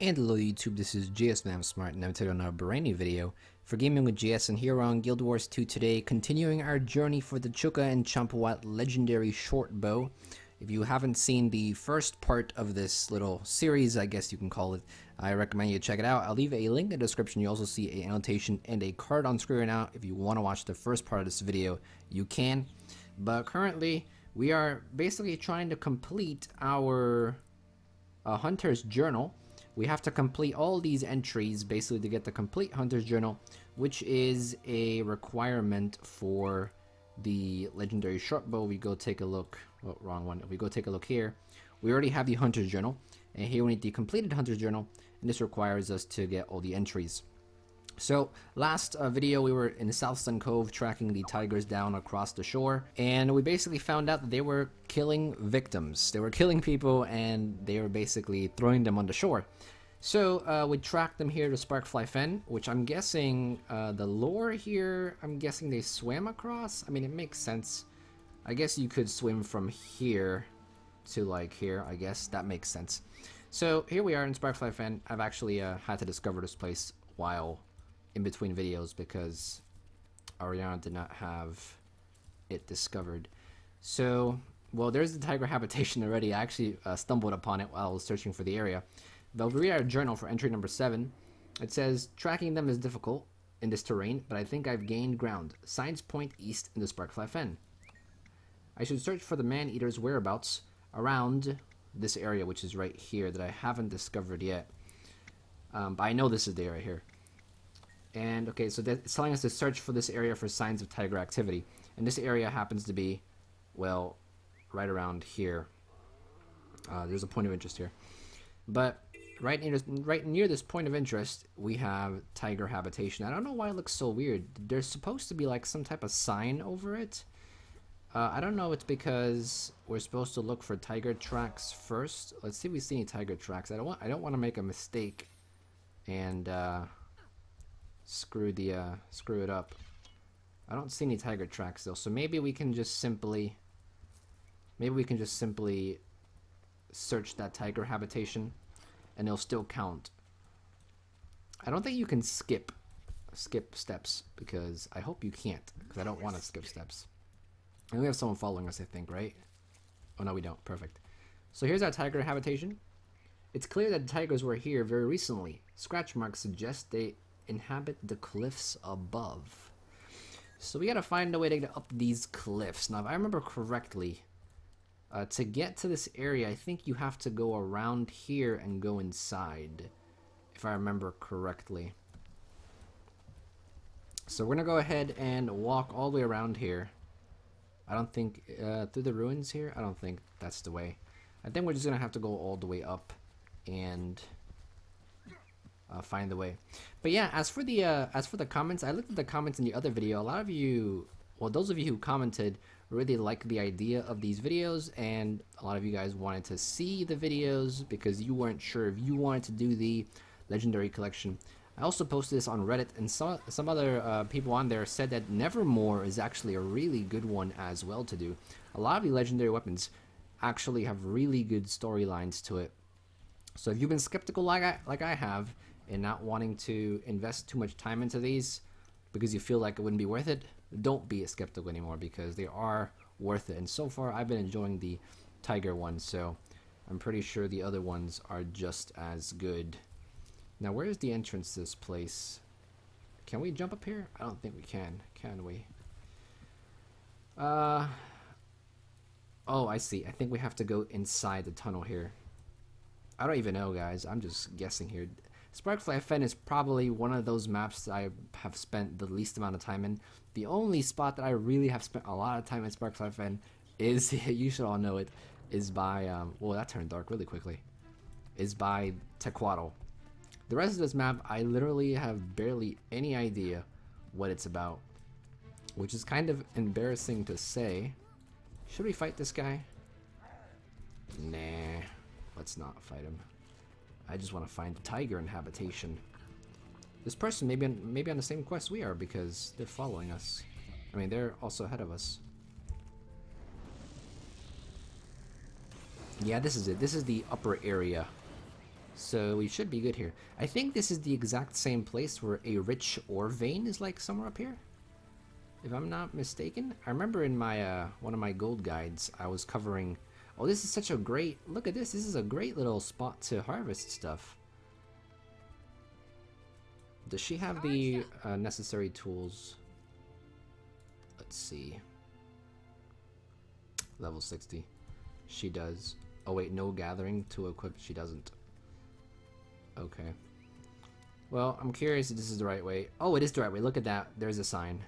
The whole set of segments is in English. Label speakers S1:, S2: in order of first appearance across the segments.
S1: And hello YouTube, this is GSmaniamsmart and I'm today on a brand new video for Gaming with GS, and here on Guild Wars 2 today, continuing our journey for the Chuka and Champawat legendary Shortbow. If you haven't seen the first part of this little series, I guess you can call it, I recommend you check it out. I'll leave a link in the description. You also see an annotation and a card on screen right now. If you want to watch the first part of this video, you can. But currently, we are basically trying to complete our Hunter's Journal. We have to complete all these entries basically to get the complete Hunter's Journal, which is a requirement for the legendary Shortbow. We go take a look. Oh, wrong one. If we go take a look here, we already have the Hunter's Journal, and here we need the completed Hunter's Journal, and this requires us to get all the entries. So last video we were in the South Sun Cove tracking the tigers down across the shore, and we basically found out that they were killing victims. They were killing people and they were basically throwing them on the shore. So we tracked them here to Sparkfly Fen, which I'm guessing the lore here, I'm guessing they swam across. I mean, it makes sense. I guess you could swim from here to like here. I guess that makes sense. So here we are in Sparkfly Fen. I've actually had to discover this place while in between videos because Ariana did not have it discovered. So, well, there's the tiger habitation already. I actually stumbled upon it while I was searching for the area. But we read our journal for entry number 7. It says, tracking them is difficult in this terrain, but I think I've gained ground. Signs point east in the Sparkfly Fen. I should search for the man-eater's whereabouts around this area, which is right here, that I haven't discovered yet. But I know this is the area here. And okay, so it's telling us to search for this area for signs of tiger activity. And this area happens to be, well, right around here. There's a point of interest here. But right near this point of interest, we have tiger habitation. I don't know why it looks so weird. There's supposed to be like some type of sign over it. I don't know if it's because we're supposed to look for tiger tracks first. Let's see if we see any tiger tracks. I don't want to make a mistake and screw it up. I don't see any tiger tracks though, so maybe we can just simply search that tiger habitation and it'll still count. I don't think you can skip steps, because I hope you can't, because I don't want to skip steps. And we have someone following us, I think, right? Oh no, we don't. Perfect. So here's our tiger habitation. It's clear that the tigers were here very recently. Scratch marks suggest they inhabit the cliffs above. So we gotta find a way to get up these cliffs. Now, if I remember correctly, to get to this area, I think you have to go around here and go inside, if I remember correctly. So we're gonna go ahead and walk all the way around here. I don't think through the ruins here. I don't think that's the way. I think we're just gonna have to go all the way up and find the way. But yeah, as for the comments, I looked at the comments in the other video. A lot of you, well, those of you who commented really liked the idea of these videos, and a lot of you guys wanted to see the videos because you weren't sure if you wanted to do the legendary collection. I also posted this on Reddit, and some other people on there said that Nevermore is actually a really good one as well to do. A lot of the legendary weapons actually have really good storylines to it. So if you've been skeptical like I have, and not wanting to invest too much time into these because you feel like it wouldn't be worth it, don't be skeptical anymore, because they are worth it. And so far I've been enjoying the tiger one, so I'm pretty sure the other ones are just as good. Now, where is the entrance to this place? Can we jump up here? I don't think we can we? Oh, I see. I think we have to go inside the tunnel here. I don't even know, guys. I'm just guessing here. Sparkfly Fen is probably one of those maps that I have spent the least amount of time in. The only spot that I really have spent a lot of time in Sparkfly Fen is, you should all know it, is by, well, that turned dark really quickly, is by Tequatl. The rest of this map, I literally have barely any idea what it's about, which is kind of embarrassing to say. Should we fight this guy? Nah, let's not fight him. I just want to find the tiger in habitation. This person may be on the same quest we are, because they're following us. I mean, they're also ahead of us. Yeah, this is it. This is the upper area. So we should be good here. I think this is the exact same place where a rich ore vein is like somewhere up here. If I'm not mistaken. I remember in my one of my gold guides I was covering... Oh, this is such a great... Look at this. This is a great little spot to harvest stuff. Does she have the necessary tools? Let's see. Level 60. She does. Oh wait, no gathering to equip. She doesn't. Okay. Well, I'm curious if this is the right way. Oh, it is the right way. Look at that. There's a sign.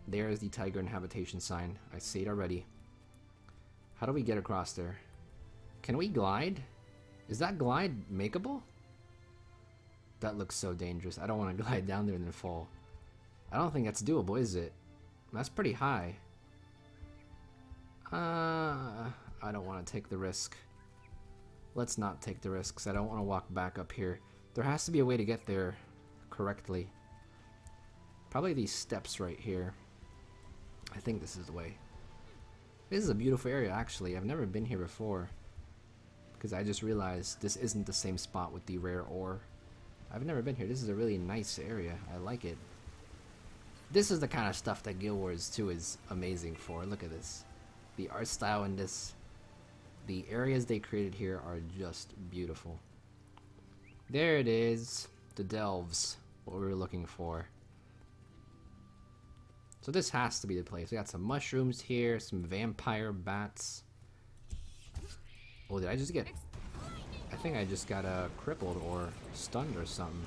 S1: There's the tiger and habitation sign. I see it already. How do we get across there? Can we glide? Is that glide makeable? That looks so dangerous. I don't want to glide down there and then fall. I don't think that's doable, is it? That's pretty high. I don't want to take the risk. Let's not take the risks. I don't want to walk back up here. There has to be a way to get there correctly. Probably these steps right here. I think this is the way. This is a beautiful area, actually. I've never been here before. Because I just realized this isn't the same spot with the rare ore. I've never been here. This is a really nice area. I like it. This is the kind of stuff that Guild Wars 2 is amazing for. Look at this. The art style in this. The areas they created here are just beautiful. There it is. The delves. What we were looking for. So this has to be the place. We got some mushrooms here. Some vampire bats. Oh, did I just get... I think I just got crippled or stunned or something.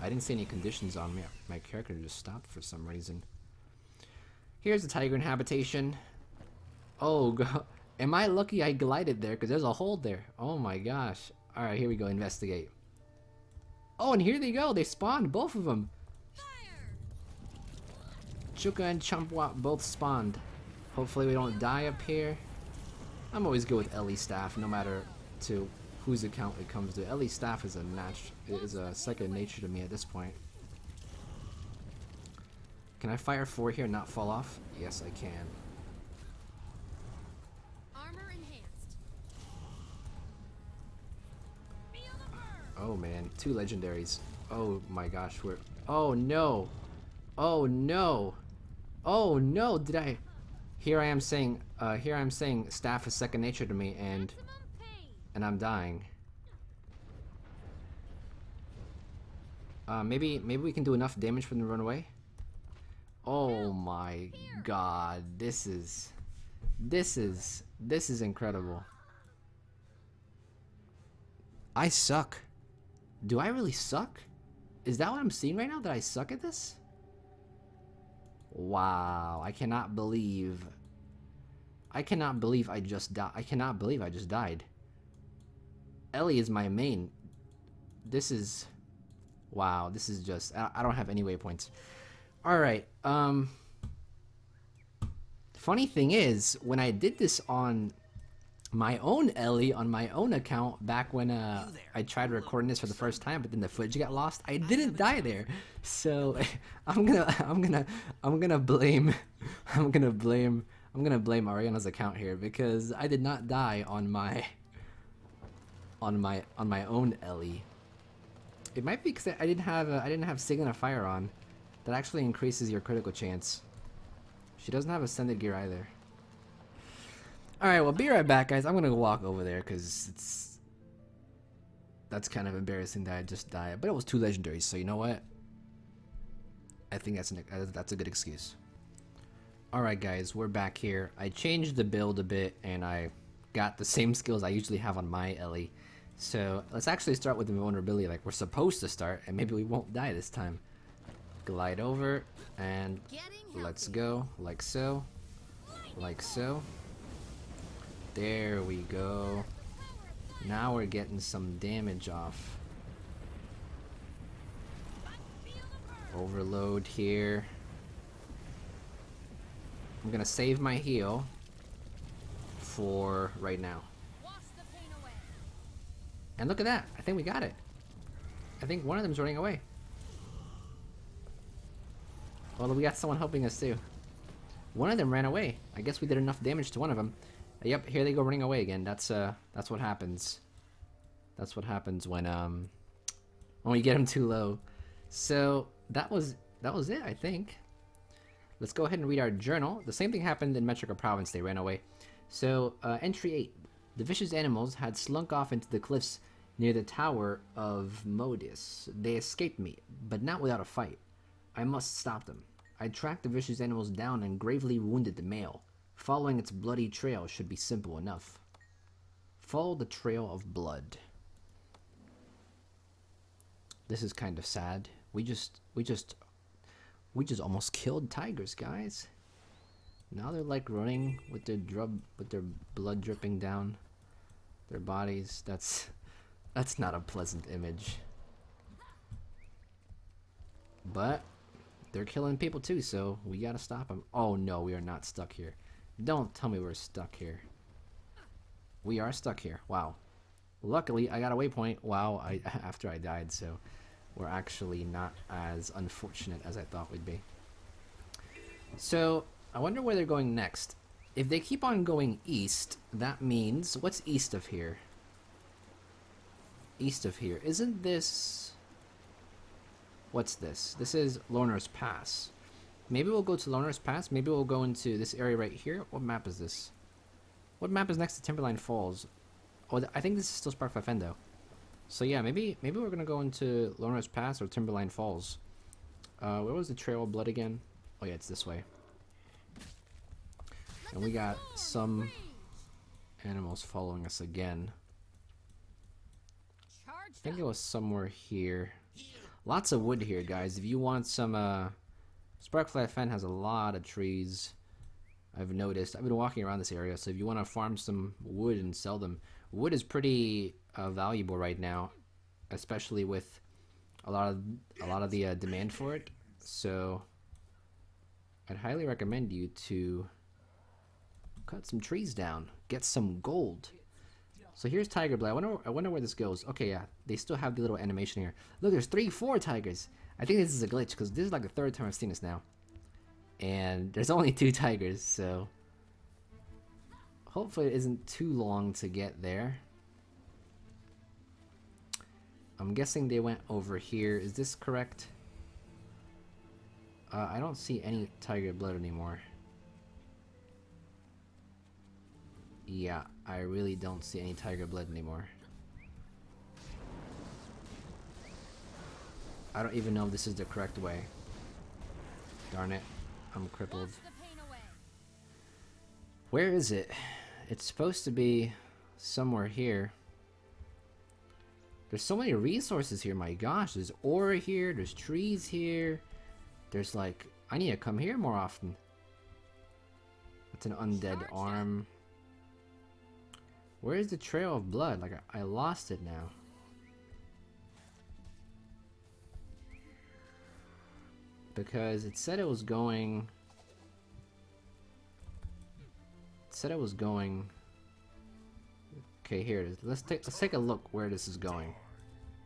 S1: I didn't see any conditions on me. My character just stopped for some reason. Here's the tiger and habitation. Oh, God. Am I lucky I glided there? Because there's a hole there. Oh my gosh. Alright, here we go. Investigate. Oh, and here they go. They spawned. Both of them. Chuka and Champawat both spawned. Hopefully we don't die up here. I'm always good with Ellie staff, no matter to whose account it comes to. Ellie staff is a second nature to me at this point. Can I fire 4 here and not fall off? Yes, I can.
S2: Armor enhanced.
S1: Oh man, 2 legendaries. Oh my gosh, we're... Oh no! Oh no! Oh no! Did I... Here I am saying staff is second nature to me, and I'm dying. Maybe we can do enough damage for them to run away. Oh my god, this is incredible. I suck. Do I really suck? Is that what I'm seeing right now? That I suck at this? Wow, I cannot believe I just died. I cannot believe I just died. Ellie is my main. This is... Wow, this is just... I don't have any waypoints. Alright, funny thing is, when I did this on my own Ellie, on my own account, back when I tried recording this for the first time, but then the footage got lost, I didn't die there. So I'm gonna blame Ariana's account here, because I did not die on my own Ellie. It might be because I didn't have Sign of Fire on. That actually increases your critical chance. She doesn't have Ascended Gear either. Alright, well, be right back, guys. I'm gonna walk over there because that's kind of embarrassing that I just died. But it was 2 legendaries, so you know what? I think that's a good excuse. Alright, guys, we're back here. I changed the build a bit, and I got the same skills I usually have on my Ellie. So let's actually start with the vulnerability like we're supposed to start, and maybe we won't die this time. Glide over, and let's go, like so, like so. There we go. Now we're getting some damage off. Overload here. I'm gonna save my heal for right now. And look at that, I think we got it. I think one of them's running away. Well, we got someone helping us too. One of them ran away. I guess we did enough damage to one of them. Yep, here they go running away again. That's what happens. That's what happens when when we get him too low. So that was it, I think. Let's go ahead and read our journal. The same thing happened in Metrica Province. They ran away. So entry 8. The vicious animals had slunk off into the cliffs near the Tower of Modis. They escaped me, but not without a fight. I must stop them. I tracked the vicious animals down and gravely wounded the male. Following its bloody trail should be simple enough. Follow the trail of blood. This is kind of sad. We just almost killed tigers, guys. Now they're like running with their blood dripping down their bodies. That's not a pleasant image. But they're killing people too, so we gotta stop them. Oh no, we are not stuck here. Don't tell me we're stuck here. We are stuck here. Wow. Luckily, I got a waypoint. Wow, after I died, so we're actually not as unfortunate as I thought we'd be. So, I wonder where they're going next. If they keep on going east, that means... What's east of here? East of here. Isn't this... What's this? This is Lorner's Pass. Maybe we'll go to Lorner's Pass. Maybe we'll go into this area right here. What map is this? What map is next to Timberline Falls? Oh, I think this is still Spark Fendo. So yeah, maybe we're gonna go into Lorner's Pass or Timberline Falls. Where was the Trail of Blood again? Oh yeah, it's this way. And we got some animals following us again. I think it was somewhere here. Lots of wood here, guys. If you want some, Sparkfly Fen has a lot of trees. I've noticed. I've been walking around this area, so if you want to farm some wood and sell them, wood is pretty valuable right now, especially with a lot of the demand for it. So I'd highly recommend you to cut some trees down, get some gold. So here's Tiger Blood. I wonder where this goes. Okay, yeah, they still have the little animation here. Look, there's 4 tigers. I think this is a glitch because this is like the 3rd time I've seen this now. And there's only 2 tigers, so hopefully it isn't too long to get there. I'm guessing they went over here. Is this correct? I don't see any Tiger Blood anymore. Yeah, I really don't see any Tiger Blood anymore. I don't even know if this is the correct way. Darn it, I'm crippled. Where is it? It's supposed to be somewhere here. There's so many resources here, my gosh. There's ore here, there's trees here. There's like, I need to come here more often. That's an undead arm. Where is the Trail of Blood? Like, I lost it now. Because it said it was going... It said it was going... Okay, here it is. Let's take a look where this is going.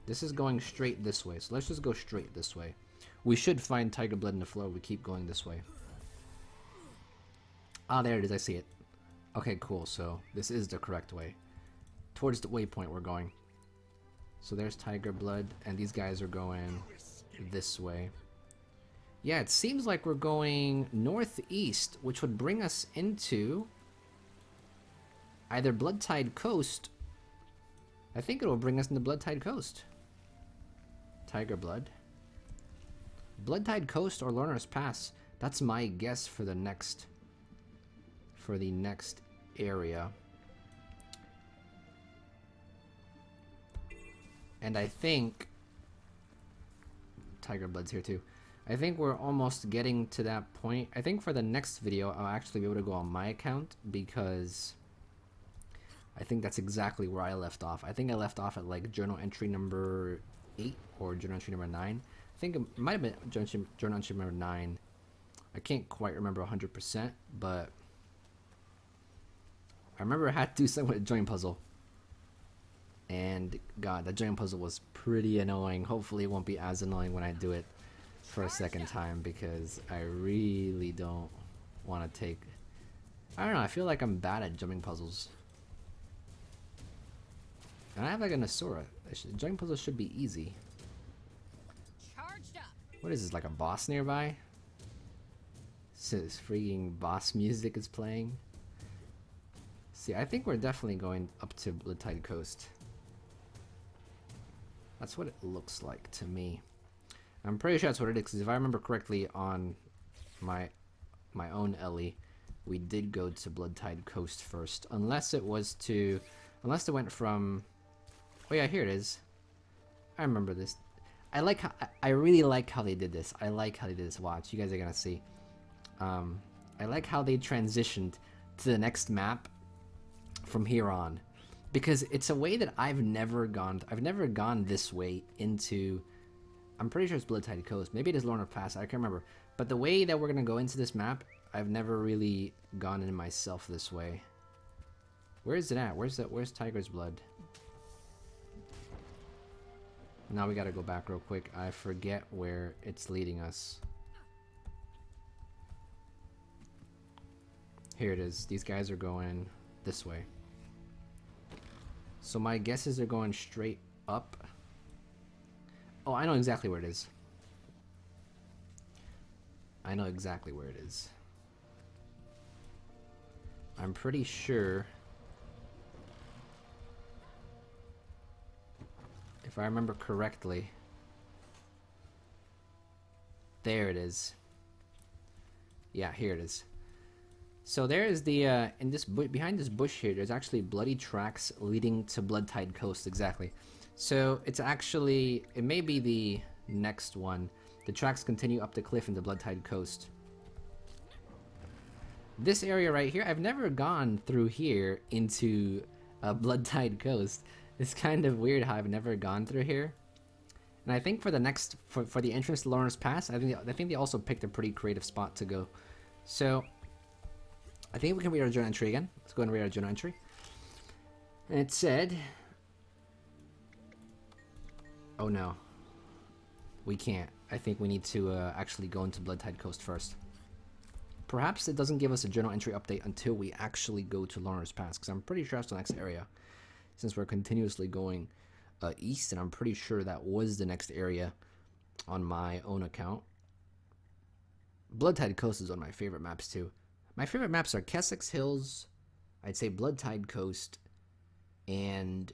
S1: This is going straight this way, so let's just go straight this way. We should find Tiger Blood in the floor if we keep going this way. Ah, there it is, I see it. Okay, cool, so this is the correct way. Towards the waypoint we're going. So there's Tiger Blood, and these guys are going this way. Yeah, it seems like we're going northeast, which would bring us into either Bloodtide Coast. I think it will bring us into Bloodtide Coast. Tiger Blood. Bloodtide Coast or Lorner's Pass. That's my guess for the next area. And I think Tiger Blood's here too. I think we're almost getting to that point. I think for the next video I'll actually be able to go on my account because I think that's exactly where I left off. I think I left off at like journal entry number 8 or journal entry number 9. I think it might have been journal entry number 9. I can't quite remember 100%, but I remember I had to do something with a joint puzzle. And god, that joint puzzle was pretty annoying. Hopefully it won't be as annoying when I do it for a second time because I really don't want to take... I don't know, I feel like I'm bad at jumping puzzles. And I have like an Asura. Jumping puzzles should be easy. What is this, like a boss nearby? This freaking boss music is playing. See, I think we're definitely going up to Bloodtide Coast. That's what it looks like to me. I'm pretty sure that's what it is, because if I remember correctly on my own Ellie, we did go to Bloodtide Coast first. Unless it went from... Oh yeah, here it is. I remember this. I really like how they did this. I like how they did this. Watch, you guys are gonna see. I like how they transitioned to the next map from here on, because it's a way that I've never gone this way into... I'm pretty sure it's Bloodtide Coast. Maybe it is Lorna Pass. I can't remember. But the way that we're gonna go into this map, I've never really gone in myself this way. Where is it at? Where's Tiger's Blood? Now we gotta go back real quick. I forget where it's leading us. Here it is. These guys are going this way. So my guess is they're going straight up. Oh, I know exactly where it is. I know exactly where it is. I'm pretty sure... If I remember correctly... There it is. Yeah, here it is. So there is the, in this behind this bush here, there's actually bloody tracks leading to Bloodtide Coast, exactly. So it's actually, it may be the next one. The tracks continue up the cliff into Bloodtide Coast. This area right here, I've never gone through here into Bloodtide Coast. It's kind of weird how I've never gone through here. And I think for the next, for the entrance to Lorna's Pass, I think they also picked a pretty creative spot to go. So... I think we can read our journal entry again. Let's go and read our journal entry. And it said... Oh no. We can't. I think we need to actually go into Bloodtide Coast first. Perhaps it doesn't give us a journal entry update until we actually go to Lorna's Pass, because I'm pretty sure that's the next area. Since we're continuously going east, and I'm pretty sure that was the next area on my own account. Bloodtide Coast is one of my favorite maps too. My favorite maps are Kessex Hills, I'd say Bloodtide Coast, and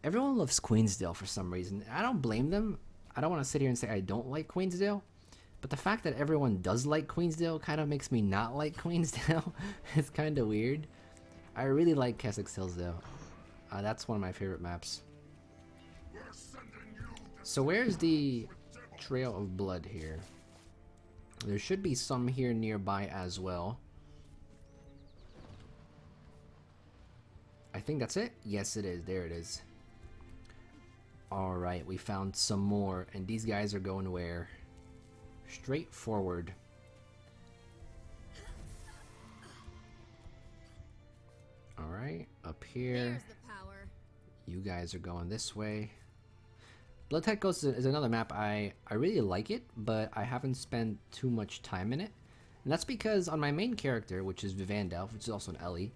S1: everyone loves Queensdale for some reason. I don't blame them. I don't want to sit here and say I don't like Queensdale, but the fact that everyone does like Queensdale kind of makes me not like Queensdale. It's kind of weird. I really like Kessex Hills though. That's one of my favorite maps. So where's the Trail of Blood here? There should be some here nearby as well. I think that's it. Yes, it is. There it is. Alright, we found some more. And these guys are going where? Straight forward. Alright, up here.
S2: There's the power.
S1: You guys are going this way. Bloodtide Coast is another map. I really like it, but I haven't spent too much time in it. And that's because on my main character, which is Vivandelf, which is also an Ellie,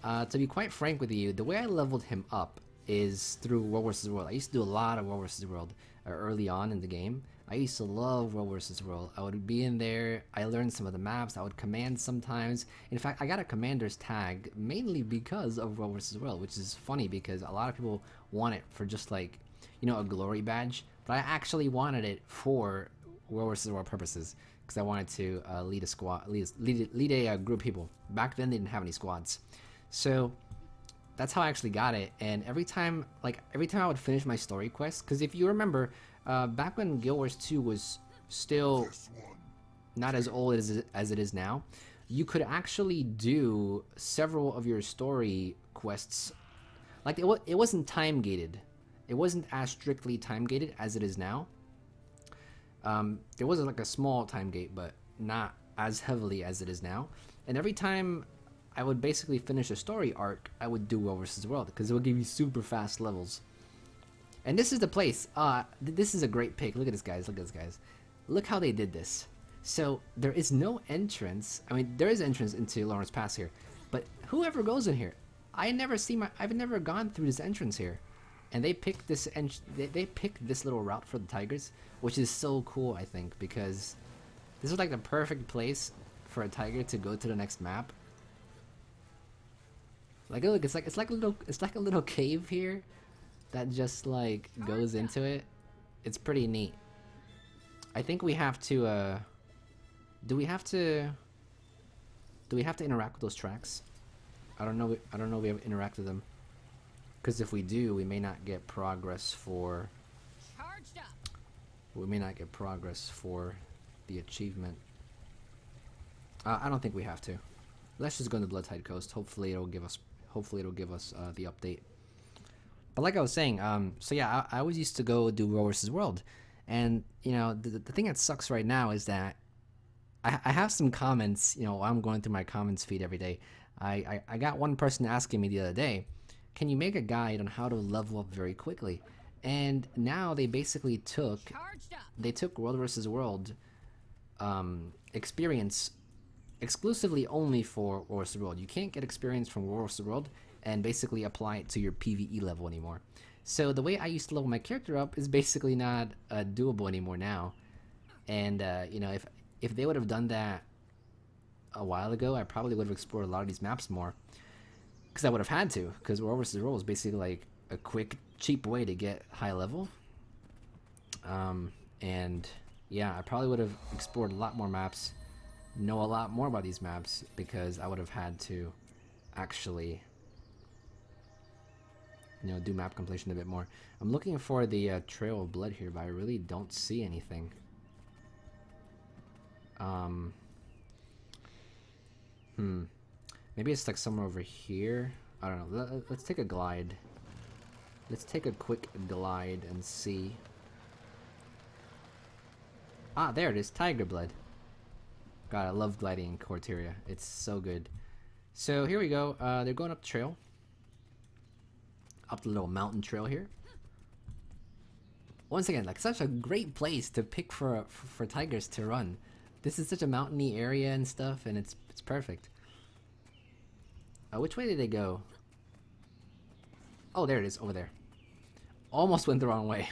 S1: to be quite frank with you, the way I leveled him up is through World vs. World. I used to do a lot of World vs. World early on in the game. I used to love World vs. World. I would be in there, I learned some of the maps, I would command sometimes. In fact, I got a commander's tag mainly because of World vs. World, which is funny because a lot of people want it for just like, you know, a glory badge, but I actually wanted it for World vs. World purposes because I wanted to lead a squad, lead a group of people. Back then, they didn't have any squads, so that's how I actually got it. And every time I would finish my story quest, because if you remember, back when Guild Wars 2 was still not as old as it is now, you could actually do several of your story quests. Like it wasn't time gated. It wasn't as strictly time gated as it is now. There was like a small time gate, but not as heavily as it is now. And every time I would basically finish a story arc, I would do World vs. World because it would give you super fast levels. And this is the place. This is a great pick. Look at this, guys. Look at this, guys. Look how they did this. So there is no entrance. I mean, there is entrance into Lorna's Pass here, but whoever goes in here, I've never gone through this entrance here. And they picked this they picked this little route for the tigers, which is so cool, I think, because this is like the perfect place for a tiger to go to the next map. Like look, it's like a little cave here that just like goes into it. It's pretty neat. I think we have to do we have to interact with those tracks? I don't know if we have interacted them. Because if we do, we may not get progress for...
S2: Charged up.
S1: We may not get progress for the achievement. I don't think we have to. Let's just go to Bloodtide Coast. Hopefully it'll give us the update. But like I was saying, so yeah, I always used to go do World vs. World. And, you know, the thing that sucks right now is that I have some comments, you know, I'm going through my comments feed every day. I got one person asking me the other day, can you make a guide on how to level up very quickly? And now they basically took World vs. World experience exclusively only for World vs. World. You can't get experience from World vs. World and basically apply it to your PvE level anymore. So the way I used to level my character up is basically not doable anymore now. And you know, if they would have done that a while ago, I probably would have explored a lot of these maps more. Because I would have had to, because World vs. World is basically like a quick, cheap way to get high level. And yeah, I probably would have explored a lot more maps, know a lot more about these maps, because I would have had to actually, you know, do map completion a bit more. I'm looking for the Trail of Blood here, but I really don't see anything. Maybe it's like somewhere over here. I don't know. Let's take a glide. Let's take a quick glide and see. Ah, there it is. Tiger blood. God, I love gliding in Corteria. It's so good. So here we go. They're going up the trail. Up the little mountain trail here. Once again, like such a great place to pick for tigers to run. This is such a mountainy area and stuff, and it's perfect. Which way did they go? Oh, there it is, over there. Almost went the wrong way.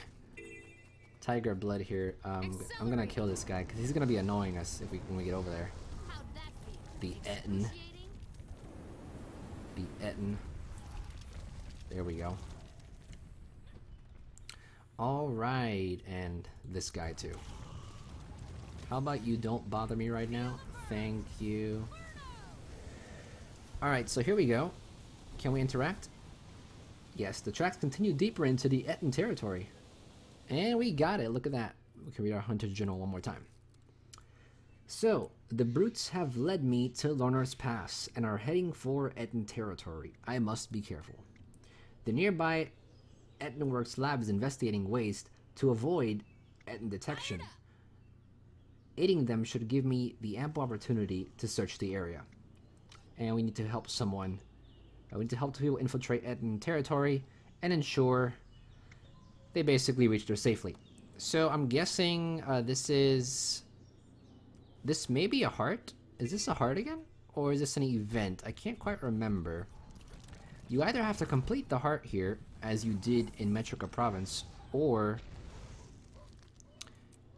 S1: Tiger blood here. I'm gonna kill this guy because he's gonna be annoying us when we get over there. The Etten. The Etten. There we go. Alright, and this guy too. How about you don't bother me right now? Thank you. Alright, so here we go. Can we interact? Yes, the tracks continue deeper into the Etten territory. And we got it, look at that. We can read our Hunter's Journal one more time. So, the brutes have led me to Lornar's Pass and are heading for Etten territory. I must be careful. The nearby Ettenworks lab is investigating ways to avoid Etten detection. Aiding them should give me the ample opportunity to search the area. And we need to help someone. We need to help people infiltrate Etten territory and ensure they basically reach there safely. So I'm guessing this may be a heart. Is this a heart again? Or is this an event? I can't quite remember. You either have to complete the heart here, as you did in Metrica Province, or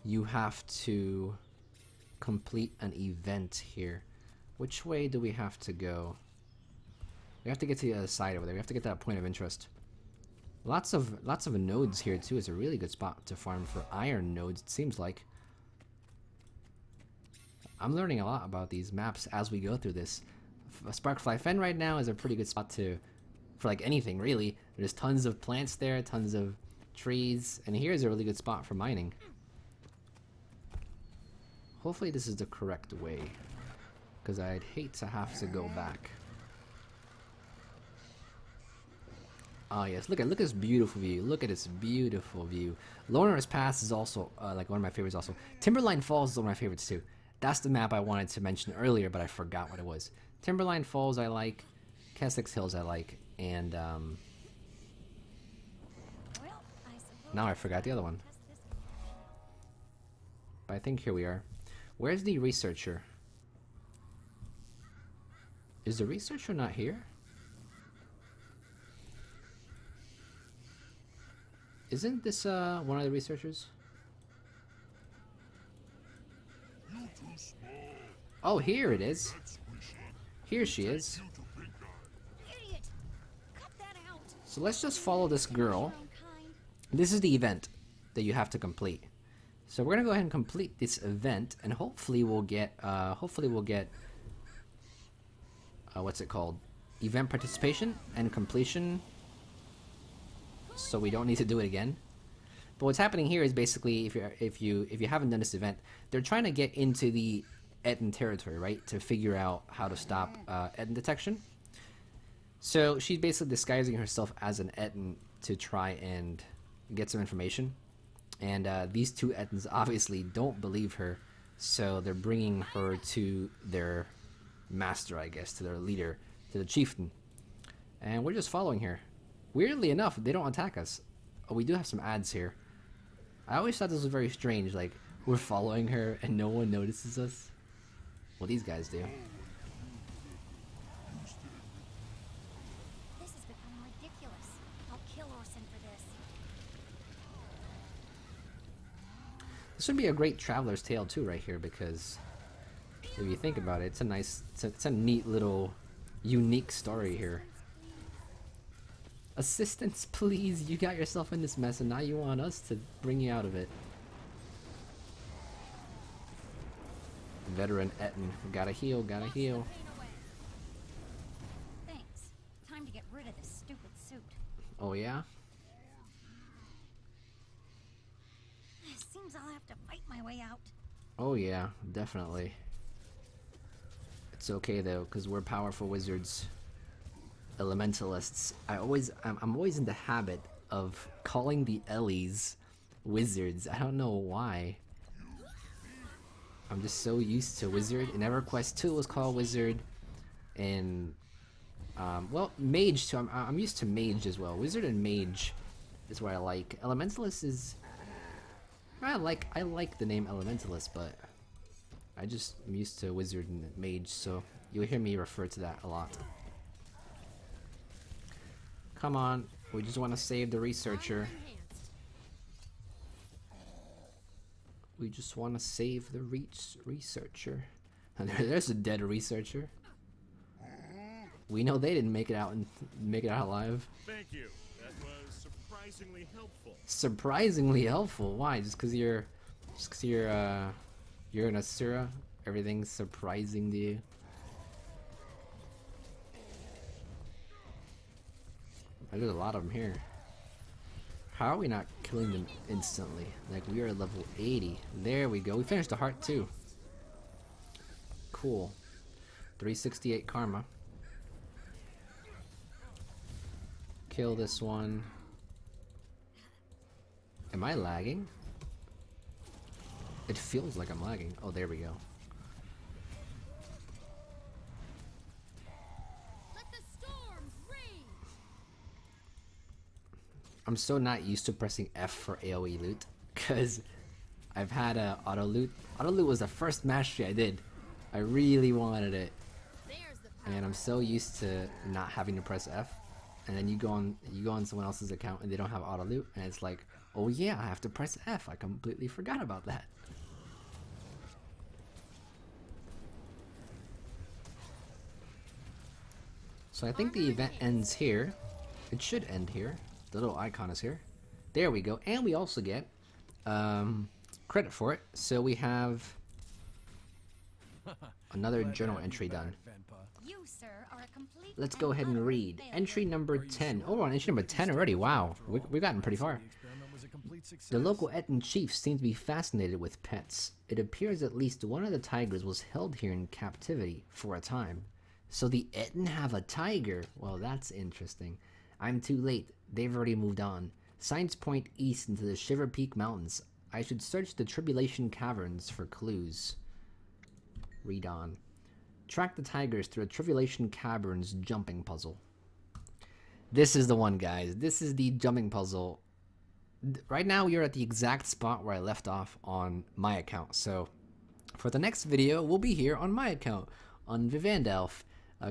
S1: you have to complete an event here. Which way do we have to go? We have to get to the other side over there. We have to get that point of interest. Lots of nodes here too. It's a really good spot to farm for iron nodes, it seems like. I'm learning a lot about these maps as we go through this. Sparkfly Fen right now is a pretty good spot for like anything really. There's tons of plants there, tons of trees, and here's a really good spot for mining. Hopefully this is the correct way, because I'd hate to have to go back. Ah yes, look at this beautiful view. Look at this beautiful view. Lornar's Pass is also like one of my favorites also. Timberline Falls is one of my favorites too. That's the map I wanted to mention earlier, but I forgot what it was. Timberline Falls I like, Kessex Hills I like, and now I forgot the other one. But I think here we are. Where's the researcher? Is the researcher not here? Isn't this one of the researchers? Oh, here it is. Here she is.
S2: Idiot! Cut that out.
S1: So let's just follow this girl. This is the event that you have to complete. So we're gonna go ahead and complete this event, and hopefully we'll get what's it called? Event participation and completion. So we don't need to do it again. But what's happening here is basically, if you haven't done this event, they're trying to get into the Etten territory, right? To figure out how to stop Etten detection. So she's basically disguising herself as an Etten to try and get some information. And these two Ettens obviously don't believe her, so they're bringing her to their master, I guess, to their leader, to the chieftain. And we're just following her. Weirdly enough, they don't attack us. Oh, we do have some ads here. I always thought this was very strange, like, we're following her and no one notices us. Well, these guys do.
S2: This has become ridiculous. I'll kill Orson for this.
S1: This would be a great traveler's tale too, right here, because if you think about it, it's a nice, it's a neat little, unique story here. Assistance, please! You got yourself in this mess, and now you want us to bring you out of it. Veteran Etten, gotta heal, gotta heal.
S2: Thanks. Time to get rid of this stupid suit.
S1: Oh yeah?
S2: Seems I'll have to fight my way out.
S1: Oh yeah, definitely. It's okay though, because we're powerful wizards. Elementalists. I'm always in the habit of calling the Ellies wizards. I don't know why. I'm just so used to wizard. In EverQuest 2 was called wizard, and well, mage too. I'm used to mage as well. Wizard and mage is what I like. Elementalist is I like the name Elementalist, but I'm used to wizard and mage, so you'll hear me refer to that a lot. Come on, we just want to save the researcher. We just want to save the researcher. There's a dead researcher. We know they didn't make it out alive.
S3: Thank you. That was surprisingly helpful.
S1: Surprisingly helpful. Why? Just because you're an Asura, everything's surprising to you. There's a lot of them here. How are we not killing them instantly? Like, we are at level 80. There we go. We finished the heart too. Cool. 368 karma. Kill this one. Am I lagging? It feels like I'm lagging. Oh, there we go. I'm so not used to pressing F for AoE loot, because I've had a auto loot. Auto loot was the first mastery I did. I really wanted it, and I'm so used to not having to press F. And then you go on someone else's account and they don't have auto loot, and it's like, oh yeah, I have to press F. I completely forgot about that. So I think the event ends here. It should end here. The little icon is here. There we go. And we also get credit for it. So we have another journal entry done.
S2: You, sir, are a complete
S1: Let's go ahead and read.
S2: failure.
S1: Entry number 10. Oh, we're on entry number 10 already. Wow. We've gotten pretty far. The local Etten chiefs seem to be fascinated with pets. It appears at least one of the tigers was held here in captivity for a time. So the Etten have a tiger? Well, that's interesting. I'm too late. They've already moved on. Signs point east into the Shiver Peak Mountains. I should search the Tribulation Caverns for clues. Read on. Track the tigers through a Tribulation Caverns jumping puzzle. This is the one, guys. This is the jumping puzzle. Right now, we are at the exact spot where I left off on my account. So, for the next video, we'll be here on my account, on Vivandalf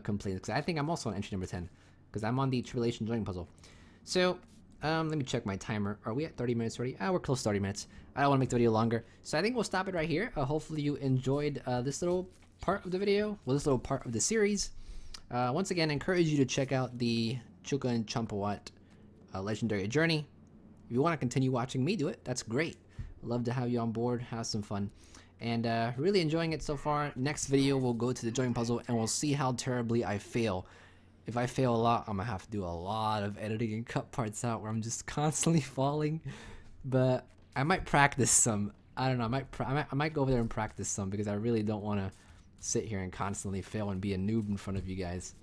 S1: completed. Because I think I'm also on entry number 10. Because I'm on the Tribulation jumping puzzle. So, Let me check my timer. Are we at 30 minutes already? We're close to 30 minutes. I don't want to make the video longer, so I think we'll stop it right here. Hopefully you enjoyed this little part of the video, well, this little part of the series. Once again, I encourage you to check out the Chuka and Champawat Legendary Journey. If you want to continue watching me do it, that's great. Love to have you on board, have some fun. And really enjoying it so far. Next video, we'll go to the joint puzzle and we'll see how terribly I fail. If I fail a lot, I'm gonna have to do a lot of editing and cut parts out where I'm just constantly falling. But I might practice some. I don't know. I might go over there and practice some because I really don't want to sit here and constantly fail and be a noob in front of you guys.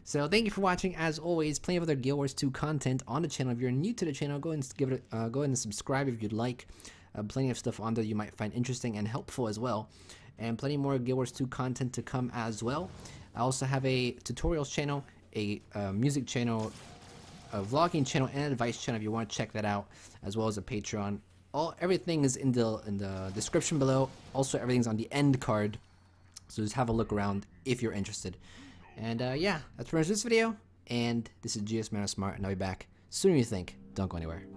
S1: So thank you for watching. As always, plenty of other Guild Wars 2 content on the channel. If you're new to the channel, go and give it. Go ahead and subscribe if you'd like. Plenty of stuff on there you might find interesting and helpful as well. And plenty more Guild Wars 2 content to come as well. I also have a tutorials channel, a music channel, a vlogging channel, and an advice channel if you want to check that out, as well as a Patreon. Everything is in the description below. Also, everything's on the end card, so just have a look around if you're interested. And yeah, that's pretty much this video. And this is GSmaniamsmart, and I'll be back sooner than you think. Don't go anywhere.